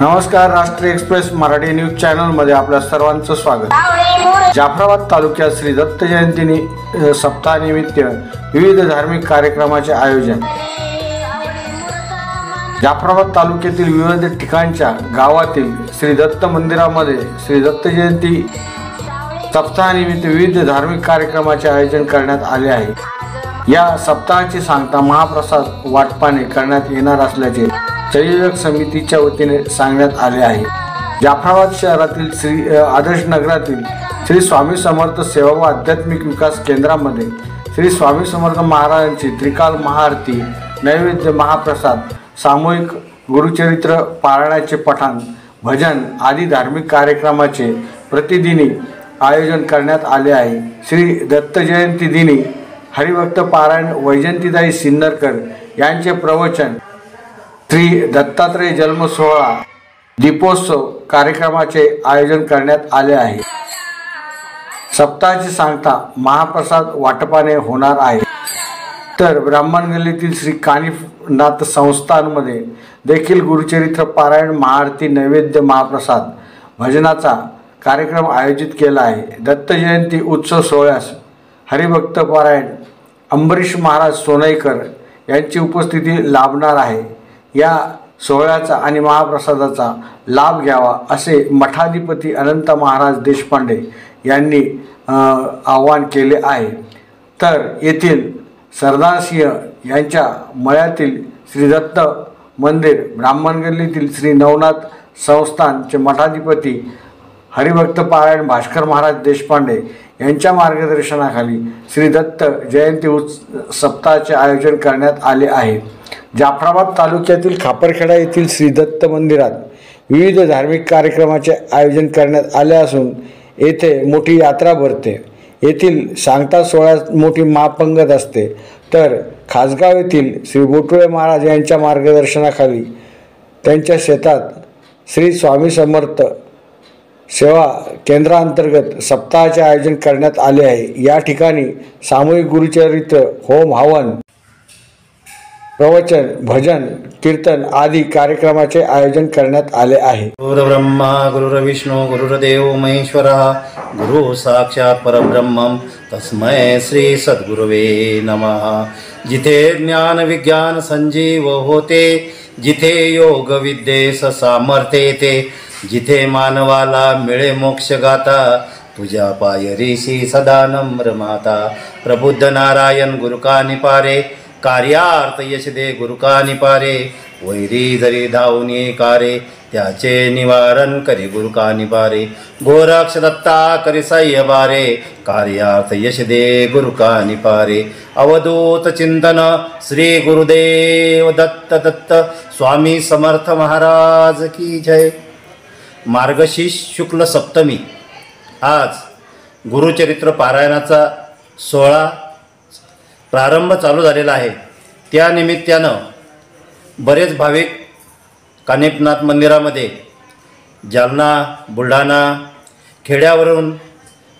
नमस्कार, राष्ट्रीय express Marathi news चॅनलमध्ये आपल्या सर्वांचं स्वागत। जाफराबाद तालुक्यात श्री दत्त जयंती सप्ताहानिमित्त विविध धार्मिक कार्यक्रमाचे आयोजन। जाफराबाद तालुक्यातील विविध ठिकाणच्या गावातील श्री दत्त मंदिरामध्ये श्री दत्त जयंती सप्ताहानिमित्त विविध धार्मिक कार्यक्रमाचे आयोजन करण्यात आले आहे। या सप्ताहाची सांगता महाप्रसाद वाटपाने करण्यात येणार असल्याचे संयोजक समितीच्या वतीने सांगण्यात आले आहे। जाफराबाद शहरातील श्री आदर्श नगरातील श्री स्वामी समर्थ सेवा व आध्यात्मिक विकास केंद्रामध्ये श्री स्वामी समर्थ महाराजांची त्रिकाल महाआरती, नैवेद्य, महाप्रसाद, सामूहिक गुरुचरित्र पारायणाचे पठण, भजन आदी धार्मिक कार्यक्रमाचे प्रतिदिनी आयोजन करण्यात आले आहे। श्री दत्त जयंती दिनी हरिभक्त पारायण वैजंतीदाई सिन्नरकर यांचे प्रवचन, श्री दत्तात्रय जन्म सोहळा, दीपोत्सव कार्यक्रमाचे आयोजन करण्यात आले आहे। सप्ताहाची सांगता महाप्रसाद वाटपाने होणार आहे। तर ब्राह्मण गल्लीतील श्री कानिफनाथ संस्थानमध्ये देखील गुरुचरित्र पारायण, महाआरती, नैवेद्य, महाप्रसाद, भजनाचा कार्यक्रम आयोजित केला आहे। दत्त जयंती उत्सव सोहळ्यास हरिभक्त पारायण अंबरीश महाराज सोनईकर यांची उपस्थिती लाभणार आहे। या सोहळ्याचा आणि महाप्रसादाचा लाभ घ्यावा असे मठाधिपती अनंत महाराज देशपांडे यांनी आवाहन केले आहे। तर येथील सरदारसिंह यांच्या मळ्यातील श्री दत्त मंदिर, ब्राह्मण गल्लीतील श्री नवनाथ संस्थानचे मठाधिपती हरिभक्त पारायण भास्कर महाराज देशपांडे यांच्या मार्गदर्शनाखाली श्री दत्त जयंती सप्ताहाचे आयोजन करण्यात आले आहे। जाफराबाद तालुक्यातील खापरखेडा येथील श्री दत्त मंदिरात विविध धार्मिक कार्यक्रमाचे आयोजन करण्यात आले असून येथे मोठी यात्रा भरते। येथील सांगता सोहळ्यात मोठी महापंगत असते। तर खासगाव येथील श्री बोटुळे महाराज यांच्या मार्गदर्शनाखाली त्यांच्या शेतात श्री स्वामी समर्थ सेवा केंद्रांतर्गत सप्ताहाचे आयोजन करण्यात आले आहे। या ठिकाणी सामूहिक गुरुचरित्र, होम हवन, प्रवचन, भजन, कीर्तन आदी कार्यक्रमाचे आयोजन करण्यात आले आहे। गुरुर्ब्रह्मा गुरुर्विष्णू गुरुर्देव महेश्वरः, गुरु साक्षात परब्रह्मं तस्मै श्री सद्गुरुवे नमः। जिथे ज्ञान विज्ञान संजीव होते, जिथे योग विद्येस सामर्थ्य येते, जिथे मानवाला मिळे मोक्ष गाता, तुझ्या पायरीशी सदा नम्र माता। प्रबुद्ध नारायण गुरुकानी पारे, कार्यार्थ यश दे गुरुकानी पारे। वैरी जरी धावून ये कारे, त्याचे निवारण करी गुरुकानी पारे। गोरक्ष दत्ता करी सह्य बारे, कार्यार्थ यश दे गुरुकानी पारे। अवधूत चिंतन श्री गुरुदेव दत्त दत्त स्वामी समर्थ महाराज की जय। मार्गशीर्ष शुक्ल सप्तमी आज गुरुचरित्र पारायणाचा सोहळा प्रारंभ चालू झालेला आहे। त्या निमित्तानं बरेच भाविक कानिफनाथ मंदिरामध्ये जालना, बुलढाणा, खेड्यावरून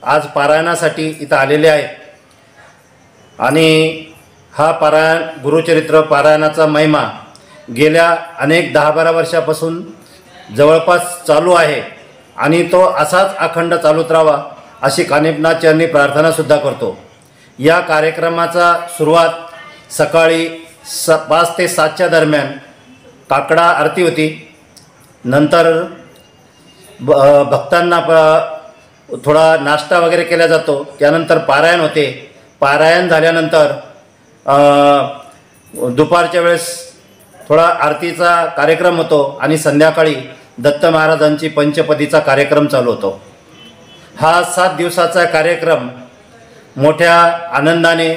आज पारायणासाठी इथं आलेले आहेत। आणि हा पारायण गुरुचरित्र पारायणाचा महिमा गेल्या अनेक 10-12 वर्षापासून जवळपास चालू आहे आणि तो असाच अखंड चालूच राहावा अशी कानिफनाथ चरणी प्रार्थनासुद्धा करतो। या कार्यक्रमाचा सुरुवात सकाळी 5 ते 7च्या दरम्यान काकडा आरती होती। नंतर भक्तांना थोडा नाश्ता वगैरे केला जातो। त्यानंतर पारायण होते। पारायण झाल्यानंतर दुपारच्या वेळेस थोडा आरतीचा कार्यक्रम होतो आणि संध्याकाळी दत्त महाराजांची पंचपदीचा कार्यक्रम चालू होतो। हा 7 दिवसाचा कार्यक्रम मोठ्या आनंदाने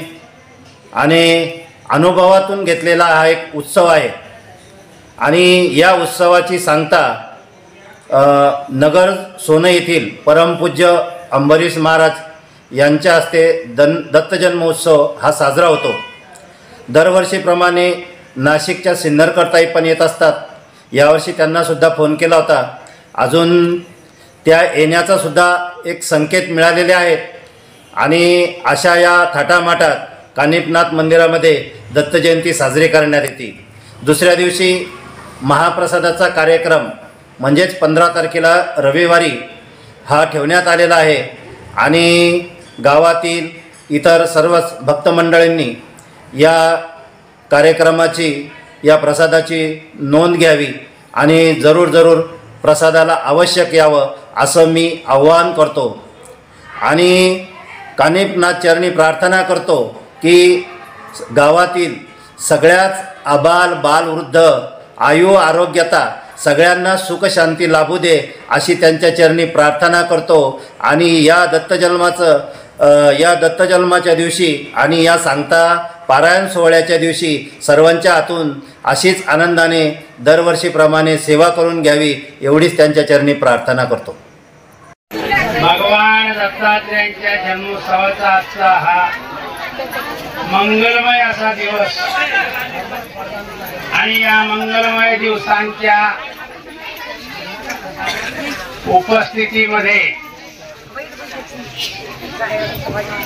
आणि अनुभवातून घेतलेला हा एक उत्सव आहे। आणि या उत्सवाची सांगता नगर सोने येथील परमपूज्य अंबरीश महाराज यांच्या हस्ते दत्त जन्मोत्सव हा साजरा होतो। दरवर्षीप्रमाणे नाशिकच्या सिन्नरकर पण येत असतात। यावर्षी त्यांनासुद्धा फोन केला होता। अजून त्या येण्याचा सुद्धा एक संकेत मिळालेले आहेत। आणि अशा या थाटामाटात कानिफनाथ मंदिरामध्ये दत्त जयंती साजरी करण्यात येते। दुसऱ्या दिवशी महाप्रसादाचा कार्यक्रम म्हणजेच 15 तारखेला रविवारी हा ठेवण्यात आलेला आहे आणि गावातील इतर सर्वच भक्तमंडळींनी या कार्यक्रमाची, या प्रसादाची नोंद घ्यावी आणि जरूर प्रसादाला आवश्यक यावं असं मी आवाहन करतो। आणि कानिफनाथ चरणी प्रार्थना करतो की गावातील सगळ्याच आबाल बालवृद्ध आयु आरोग्यता सगळ्यांना सुख शांती लाभू दे अशी त्यांच्या चरणी प्रार्थना करतो। आणि या दत्तजन्माच्या दिवशी आणि या सांगता पारायण सोहळ्याच्या दिवशी सर्वांच्या हातून अशीच आनंदाने दरवर्षीप्रमाणे सेवा करून घ्यावी एवढीच त्यांच्या चरणी प्रार्थना करतो। भगवान दत्तात्रेयांच्या जन्मोत्सवाचा आजचा हा मंगलमय असा दिवस आणि या मंगलमय दिवसांच्या उपस्थितीमध्ये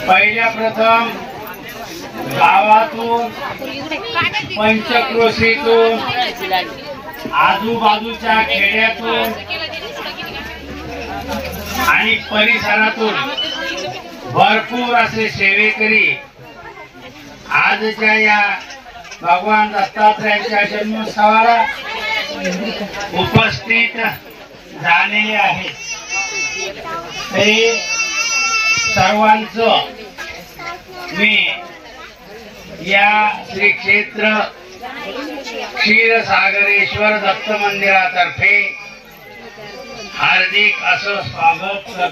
पहिल्या प्रथम गावातून पंचक्रोशीतून आजूबाजूच्या खेड्यातून आणि परिसरातून भरपूर असे सेवेकरी आजच्या या भगवान दत्तात्रेयांच्या जन्मोत्सवाला उपस्थित झालेले आहेत। ते सर्वांचं मी या श्री क्षेत्र क्षीरसागरेश्वर दत्त मंदिरातर्फे हार्दिक असं स्वागत करतो।